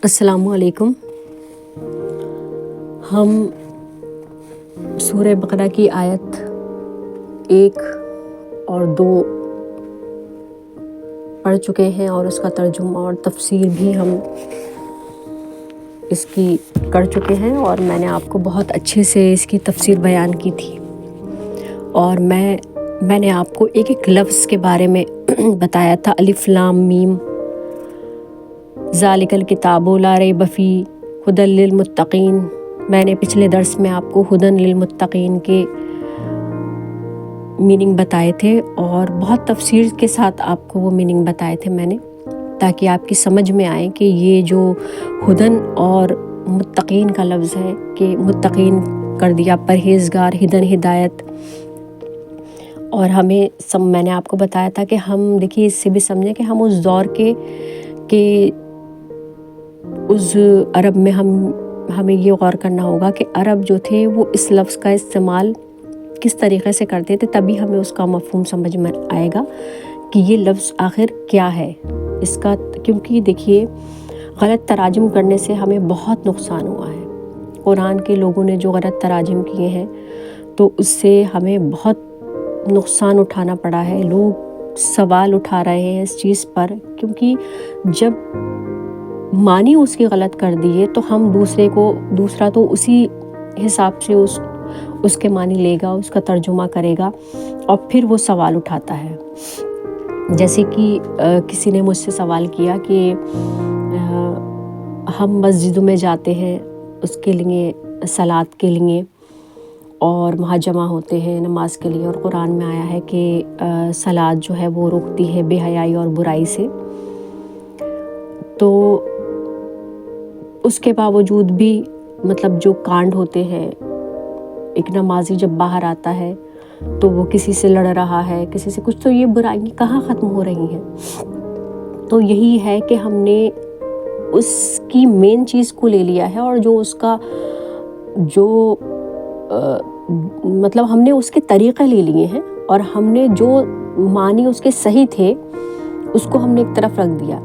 السلام علیکم۔ ہم سورہ بقرہ کی آیت 1 اور 2 پڑھ چکے ہیں اور اس کا ترجمہ اور تفسیر بھی ہم اس کی کر چکے ہیں، اور میں نے آپ کو بہت اچھے سے اس کی تفسیر بیان کی تھی، اور میں نے آپ کو ایک ایک لفظ کے بارے میں بتایا تھا۔ الف لام میم، ذالک الکتاب لا ریب فیہ ھدی للمتقین۔ میں نے پچھلے درس میں آپ کو ھدی للمتقین کے میننگ بتائے تھے، اور بہت تفصیل کے ساتھ آپ کو وہ میننگ بتائے تھے میں نے، تاکہ آپ کی سمجھ میں آئے کہ یہ جو ھدن اور متقین کا لفظ ہے، کہ متقین کر دیا پرہیزگار، ھدن ہدایت۔ اور میں نے آپ کو بتایا تھا کہ ہم دیکھیے اس سے بھی سمجھیں کہ ہم اس دور کے اس عرب میں ہمیں یہ غور کرنا ہوگا کہ عرب جو تھے وہ اس لفظ کا استعمال کس طریقے سے کرتے تھے، تبھی ہمیں اس کا مفہوم سمجھ میں آئے گا کہ یہ لفظ آخر کیا ہے اس کا۔ کیونکہ دیکھیے غلط تراجم کرنے سے ہمیں بہت نقصان ہوا ہے۔ قرآن کے لوگوں نے جو غلط تراجم کیے ہیں تو اس سے ہمیں بہت نقصان اٹھانا پڑا ہے۔ لوگ سوال اٹھا رہے ہیں اس چیز پر، کیونکہ جب معنی اس کی غلط کر دیے تو ہم دوسرا تو اسی حساب سے اس کے معنی لے گا، اس کا ترجمہ کرے گا، اور پھر وہ سوال اٹھاتا ہے۔ جیسے کہ کسی نے مجھ سے سوال کیا کہ ہم مسجدوں میں جاتے ہیں اس کے لیے، صلاۃ کے لیے، اور وہاں جمع ہوتے ہیں نماز کے لیے، اور قرآن میں آیا ہے کہ صلاۃ جو ہے وہ روکتی ہے بے حیائی اور برائی سے، تو اس کے باوجود بھی مطلب جو کانڈ ہوتے ہیں، ایک نمازی جب باہر آتا ہے تو وہ کسی سے لڑ رہا ہے، کسی سے کچھ، تو یہ برائیاں کہاں ختم ہو رہی ہیں؟ تو یہی ہے کہ ہم نے اس کی مین چیز کو لے لیا ہے، اور جو اس کا مطلب ہم نے اس کے طریقے لے لیے ہیں، اور ہم نے جو معنی اس کے صحیح تھے اس کو ہم نے ایک طرف رکھ دیا۔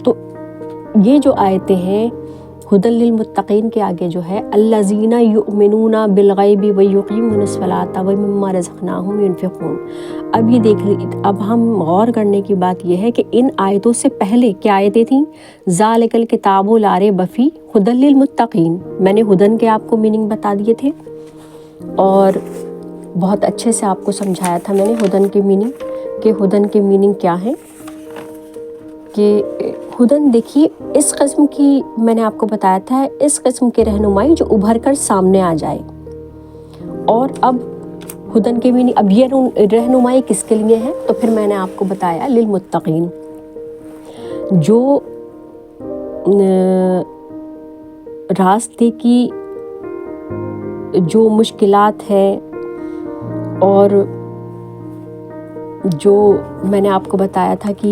تو یہ جو آیتیں ہیں ھدی للمتقین کے آگے جو ہے الذین یؤمنون بالغیب ویقیمون الصلاۃ ومما رزقناہم ینفقون، اب یہ دیکھ اب ہم غور کرنے کی بات یہ ہے کہ ان آیتوں سے پہلے کیا آیتیں تھیں؟ ذالک الکتاب لا ریب فیہ ھدی للمتقین۔ میں نے ھدن کے آپ کو میننگ بتا دیے تھے، اور بہت اچھے سے آپ کو سمجھایا تھا میں نے ھدن کے میننگ، کہ ھدن کے میننگ کیا ہیں۔ کہ ھدن دیکھیے اس قسم کی، میں نے آپ کو بتایا تھا، اس قسم کی رہنمائی جو ابھر کر سامنے آ جائے۔ اور اب ھدن کے معنی، اب یہ رہنمائی کس کے لیے ہے؟ تو پھر میں نے آپ کو بتایا للمتقین، جو راستے کی جو مشکلات ہیں، اور جو میں نے آپ کو بتایا تھا کہ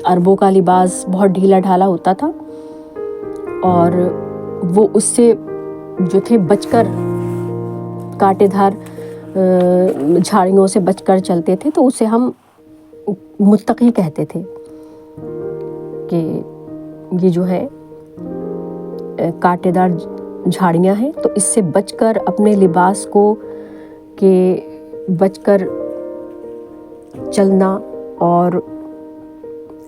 عربوں کا لباس بہت ڈھیلا ڈھالا ہوتا تھا، اور وہ اس سے جو تھے بچ کر، کانٹے دھار جھاڑیوں سے بچ کر چلتے تھے، تو اسے ہم متقی کہتے تھے، کہ یہ جو ہے کانٹے دار جھاڑیاں ہیں، تو اس سے بچ کر اپنے لباس کو، کہ بچ کر چلنا، اور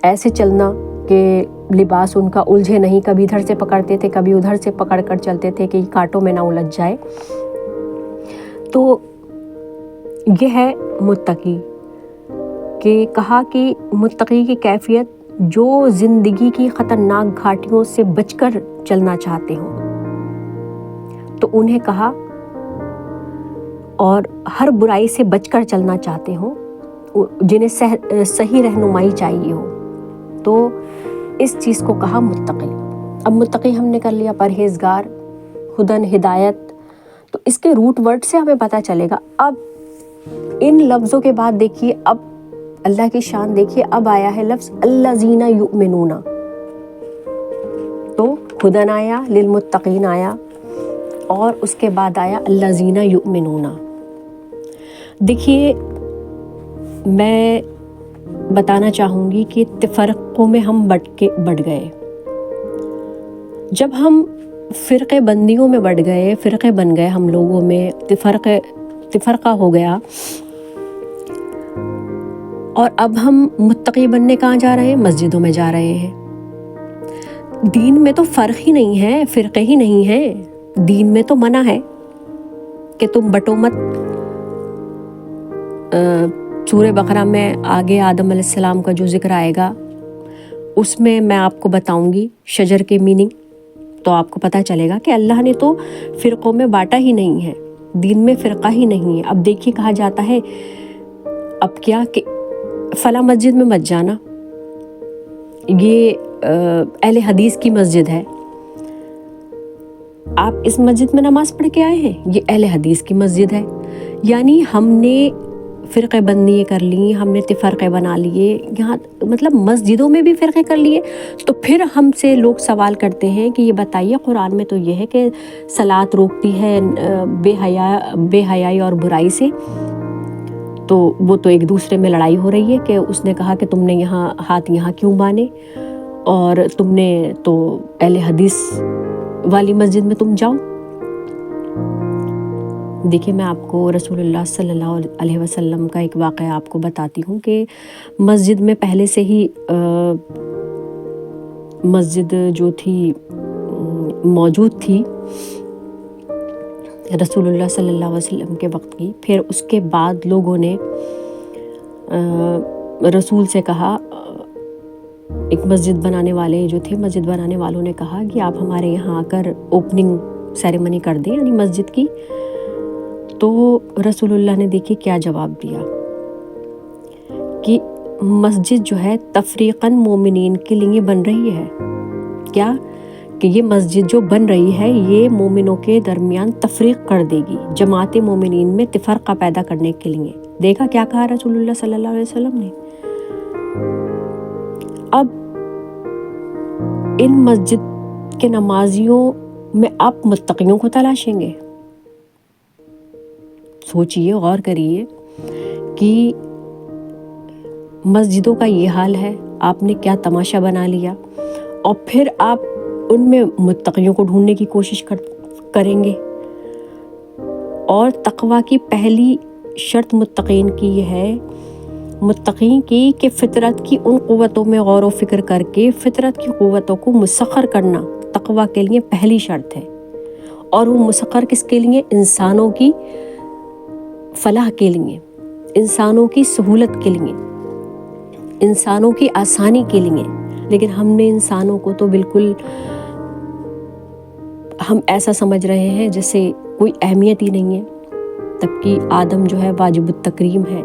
ایسے چلنا کہ لباس ان کا الجھے نہیں، کبھی ادھر سے پکڑتے تھے کبھی ادھر سے پکڑ کر چلتے تھے کہ کانٹوں میں نہ الجھ جائے۔ تو یہ ہے متقی، کہ کہا کہ متقی کی کیفیت جو زندگی کی خطرناک گھاٹیوں سے بچ کر چلنا چاہتے ہوں، تو انہیں کہا، اور ہر برائی سے بچ کر چلنا چاہتے ہوں، جنہیں صحیح رہنمائی چاہیے ہو، تو اس چیز کو کہا متقی۔ اب متقی ہم نے کر لیا پرہیزگار، ھدن ہدایت، تو اس کے روٹ ورڈ سے ہمیں پتہ چلے گا۔ اب ان لفظوں کے بعد دیکھیے، اب اللہ کی شان دیکھیے، اب آیا ہے لفظ الذین یؤمنون، تو ھدن آیا، للمتقین آیا، اور اس کے بعد آیا الذین یؤمنون۔ دیکھیے میں بتانا چاہوں گی کہ تفرقوں میں ہم بٹ گئے۔ جب ہم فرقے بندیوں میں بٹ گئے، فرقے بن گئے، ہم لوگوں میں تفرقہ ہو گیا، اور اب ہم متقی بننے کہاں جا رہے ہیں؟ مسجدوں میں جا رہے ہیں۔ دین میں تو فرق ہی نہیں ہے، فرقے ہی نہیں ہیں، دین میں تو منع ہے کہ تم بٹو مت۔ سورہ بقرہ میں آگے آدم علیہ السلام کا جو ذکر آئے گا اس میں میں آپ کو بتاؤں گی شجر کے میننگ، تو آپ کو پتہ چلے گا کہ اللہ نے تو فرقوں میں بانٹا ہی نہیں ہے، دین میں فرقہ ہی نہیں ہے۔ اب دیکھیے کہا جاتا ہے اب کیا کہ فلاں مسجد میں مت جانا، یہ اہل حدیث کی مسجد ہے، آپ اس مسجد میں نماز پڑھ کے آئے ہیں، یہ اہل حدیث کی مسجد ہے۔ یعنی ہم نے فرقے بندی کر لی، ہم نے تفرقے بنا لیے، یہاں مطلب مسجدوں میں بھی فرقے کر لیے۔ تو پھر ہم سے لوگ سوال کرتے ہیں کہ یہ بتائیے قرآن میں تو یہ ہے کہ صلاۃ روکتی ہے بے حیائی اور برائی سے، تو وہ تو ایک دوسرے میں لڑائی ہو رہی ہے کہ اس نے کہا کہ تم نے یہاں ہاتھ یہاں کیوں باندھے، اور تم نے تو اہل حدیث والی مسجد میں تم جاؤ۔ دیکھیے میں آپ کو رسول اللہ صلی اللہ علیہ وسلم کا ایک واقعہ آپ کو بتاتی ہوں کہ مسجد میں پہلے سے ہی مسجد جو تھی موجود تھی رسول اللہ صلی اللہ علیہ وسلم کے وقت کی۔ پھر اس کے بعد لوگوں نے رسول سے کہا، ایک مسجد بنانے والے جو تھے، مسجد بنانے والوں نے کہا کہ آپ ہمارے یہاں آ کر اوپننگ سیریمنی کر دیں، یعنی مسجد کی۔ تو رسول اللہ نے دیکھیے کیا جواب دیا کہ مسجد جو ہے تفریقاً مومنین کے لیے بن رہی ہے۔ کیا کہ یہ مسجد جو بن رہی ہے یہ مومنوں کے درمیان تفریق کر دے گی، جماعت مومنین میں تفرقہ پیدا کرنے کے لیے۔ دیکھا کیا کہا رسول اللہ صلی اللہ علیہ وسلم نے۔ اب ان مسجد کے نمازیوں میں آپ متقیوں کو تلاشیں گے؟ سوچئے، غور کریے کہ مسجدوں کا یہ حال ہے، آپ نے کیا تماشا بنا لیا، اور پھر آپ ان میں متقیوں کو ڈھونڈنے کی کوشش کریں گے۔ اور تقویٰ کی پہلی شرط متقین کی یہ ہے، متقین کی کہ فطرت کی ان قوتوں میں غور و فکر کر کے فطرت کی قوتوں کو مسخر کرنا تقویٰ کے لیے پہلی شرط ہے۔ اور وہ مسخر کس کے لیے؟ انسانوں کی فلاح کے لیے، انسانوں کی سہولت کے لیے، انسانوں کی آسانی کے لیے۔ لیکن ہم نے انسانوں کو تو بالکل ہم ایسا سمجھ رہے ہیں جیسے کوئی اہمیت ہی نہیں ہے، تبکہ آدم جو ہے واجب التکریم ہے۔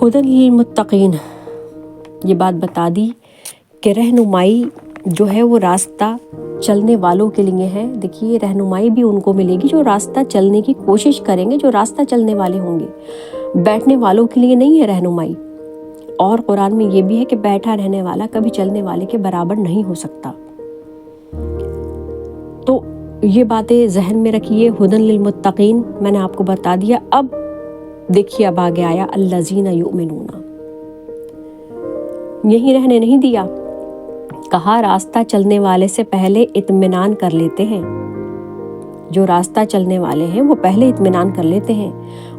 ہدی للمتقین، یہ بات بتا دی کہ رہنمائی جو ہے وہ راستہ چلنے والوں کے لیے ہے۔ دیکھیے رہنمائی بھی ان کو ملے گی جو راستہ چلنے کی کوشش کریں گے، جو راستہ چلنے والے ہوں گے، بیٹھنے والوں کے لیے نہیں ہے رہنمائی۔ اور قرآن میں یہ بھی ہے کہ بیٹھا رہنے والا کبھی چلنے والے کے برابر نہیں ہو سکتا۔ تو یہ باتیں ذہن میں رکھیے۔ ہدی للمتقین میں نے آپ کو بتا دیا۔ اب دیکھیے اب آگے آیا الذین یؤمنون، یہیں رہنے نہیں دیا، کہا راستہ چلنے والے سے پہلے اطمینان کر لیتے ہیں۔ جو راستہ چلنے والے ہیں وہ پہلے اطمینان کر لیتے ہیں۔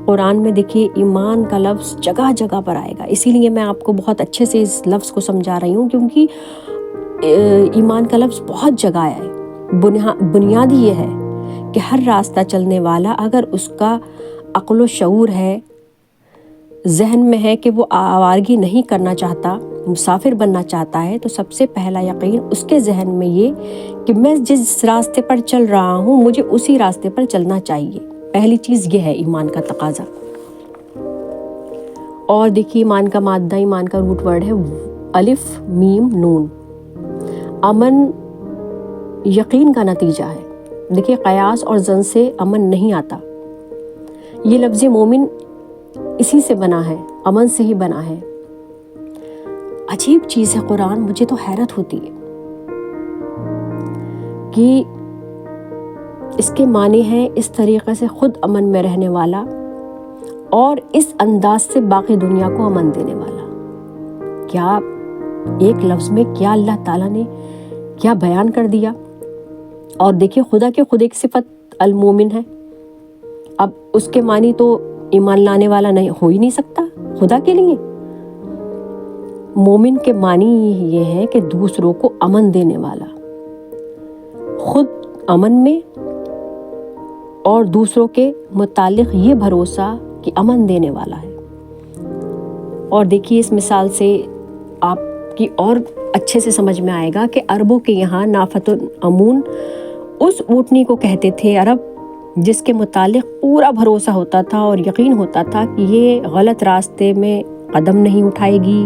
قرآن میں دیکھیے ایمان کا لفظ جگہ جگہ پر آئے گا، اسی لیے میں آپ کو بہت اچھے سے اس لفظ کو سمجھا رہی ہوں، کیونکہ ایمان کا لفظ بہت جگہ آیا ہے۔ بنیاد یہ ہے کہ ہر راستہ چلنے والا اگر اس کا عقل و شعور ہے، ذہن میں ہے کہ وہ آوارگی نہیں کرنا چاہتا، مسافر بننا چاہتا ہے، تو سب سے پہلا یقین اس کے ذہن میں یہ کہ میں جس راستے پر چل رہا ہوں مجھے اسی راستے پر چلنا چاہیے۔ پہلی چیز یہ ہے ایمان کا تقاضا۔ اور دیکھیے ایمان کا مادہ، ایمان کا روٹ ورڈ ہے الف میم نون۔ امن یقین کا نتیجہ ہے۔ دیکھیے قیاس اور ظن سے امن نہیں آتا، یہ لفظ مومن اسی سے بنا ہے، امن سے ہی بنا ہے۔ عجیب چیز ہے قرآن، مجھے تو حیرت ہوتی ہے کہ اس کے معنی ہیں اس طریقے سے خود امن میں رہنے والا اور اس انداز سے باقی دنیا کو امن دینے والا۔ کیا ایک لفظ میں کیا اللہ تعالیٰ نے کیا بیان کر دیا. اور دیکھیے خدا کے خود ایک صفت المومن ہے. اب اس کے معنی تو ایمان لانے والا نہیں ہو ہی نہیں سکتا خدا کے لیے. مومن کے معنی یہ ہے کہ دوسروں کو امن دینے والا، خود امن میں اور دوسروں کے متعلق یہ بھروسہ کہ امن دینے والا ہے. اور دیکھیے اس مثال سے آپ کی اور اچھے سے سمجھ میں آئے گا کہ عربوں کے یہاں نافۃ الامون اس اونٹنی کو کہتے تھے عرب جس کے متعلق پورا بھروسہ ہوتا تھا اور یقین ہوتا تھا کہ یہ غلط راستے میں قدم نہیں اٹھائے گی،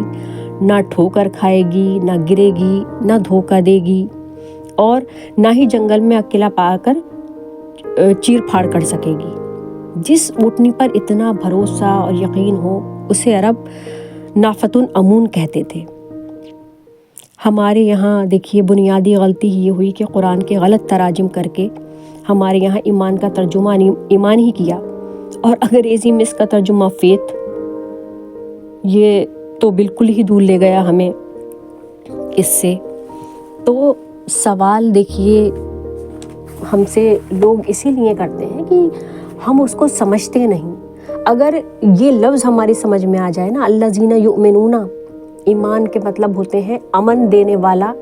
نہ ٹھوکر کھائے گی، نہ گرے گی، نہ دھوکہ دے گی، اور نہ ہی جنگل میں اکیلا پا کر چیر پھاڑ کر سکے گی. جس اونٹنی پر اتنا بھروسہ اور یقین ہو اسے عرب نافۃ الامون کہتے تھے. ہمارے یہاں دیکھیے بنیادی غلطی یہ ہوئی کہ قرآن کے غلط تراجم کر کے ہمارے یہاں ایمان کا ترجمہ ایمان ہی کیا، اور انگریزی میں اس کا ترجمہ فیتھ. یہ تو بالکل ہی دور لے گیا ہمیں اس سے. تو سوال دیکھیے ہم سے لوگ اسی لیے کرتے ہیں کہ ہم اس کو سمجھتے نہیں. اگر یہ لفظ ہماری سمجھ میں آ جائے نا، الذین یؤمنون، ایمان کے مطلب ہوتے ہیں امن دینے والا،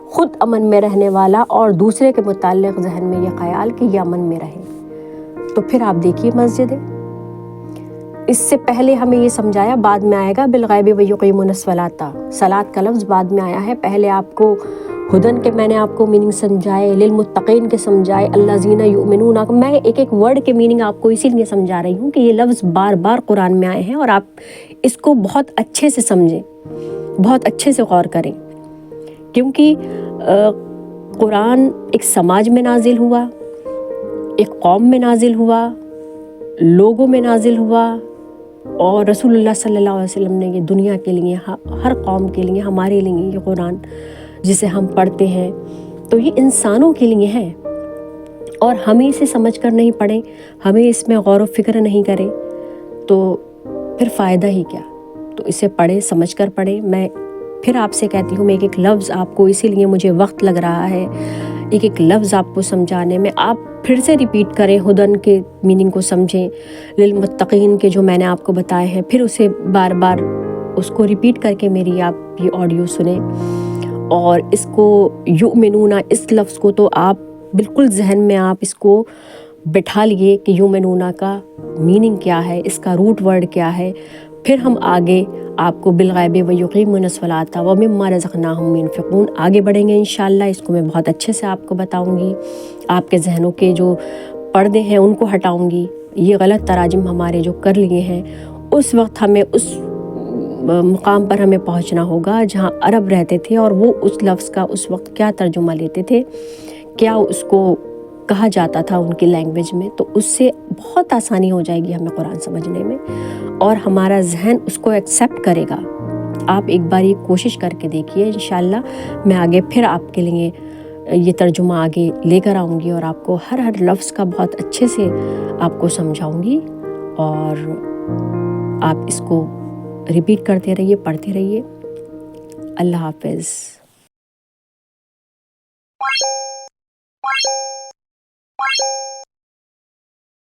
خود امن میں رہنے والا اور دوسرے کے متعلق ذہن میں یہ خیال کہ یہ امن میں رہے. تو پھر آپ دیکھیے مسجد ہے، اس سے پہلے ہمیں یہ سمجھایا، بعد میں آئے گا بالغیب ویقیمون الصلاۃ. صلاۃ کا لفظ بعد میں آیا ہے. پہلے آپ کو ہدن کے میں نے آپ کو میننگ سمجھائے، للمتقین کے سمجھائے، الذین یؤمنون. میں ایک ایک ورڈ کے میننگ آپ کو اسی لیے سمجھا رہی ہوں کہ یہ لفظ بار بار قرآن میں آئے ہیں اور آپ اس کو بہت اچھے سے سمجھیں، بہت اچھے سے غور کریں. کیونکہ قرآن ایک سماج میں نازل ہوا، ایک قوم میں نازل ہوا، لوگوں میں نازل ہوا، اور رسول اللہ صلی اللہ علیہ وسلم نے یہ دنیا کے لیے، ہر قوم کے لیے، ہمارے لیے یہ قرآن جسے ہم پڑھتے ہیں تو یہ انسانوں کے لیے ہے. اور ہمیں اسے سمجھ کر نہیں پڑھیں، ہمیں اس میں غور و فکر نہیں کریں تو پھر فائدہ ہی کیا. تو اسے پڑھیں، سمجھ کر پڑھیں. میں پھر آپ سے کہتی ہوں، میں ایک ایک لفظ آپ کو، اسی لیے مجھے وقت لگ رہا ہے ایک ایک لفظ آپ کو سمجھانے میں. آپ پھر سے ریپیٹ کریں، ہدن کے میننگ کو سمجھیں، للمتقین کے جو میں نے آپ کو بتائے ہیں، پھر اسے بار بار اس کو ریپیٹ کر کے میری آپ یہ آڈیو سنیں. اور اس کو یؤمنون، اس لفظ کو تو آپ بالکل ذہن میں آپ اس کو بٹھا لیے کہ یؤمنون کا میننگ کیا ہے، اس کا روٹ ورڈ کیا ہے. پھر ہم آگے آپ کو بالغیب ویقیمون الصلاۃ ومما رزقناہم ينفقون آگے بڑھیں گے انشاءاللہ. اس کو میں بہت اچھے سے آپ کو بتاؤں گی، آپ کے ذہنوں کے جو پردے ہیں ان کو ہٹاؤں گی. یہ غلط تراجم ہمارے جو کر لیے ہیں، اس وقت ہمیں اس مقام پر ہمیں پہنچنا ہوگا جہاں عرب رہتے تھے اور وہ اس لفظ کا اس وقت کیا ترجمہ لیتے تھے، کیا اس کو کہا جاتا تھا ان کی لینگویج میں. تو اس سے بہت آسانی ہو جائے گی ہمیں قرآن سمجھنے میں، اور ہمارا ذہن اس کو ایکسیپٹ کرے گا. آپ ایک بار یہ کوشش کر کے دیکھیے، انشاءاللہ میں آگے پھر آپ کے لیے یہ ترجمہ آگے لے کر آؤں گی اور آپ کو ہر ہر لفظ کا بہت اچھے سے آپ کو سمجھاؤں گی. اور آپ اس کو ریپیٹ کرتے رہیے، پڑھتے رہیے. اللہ حافظ.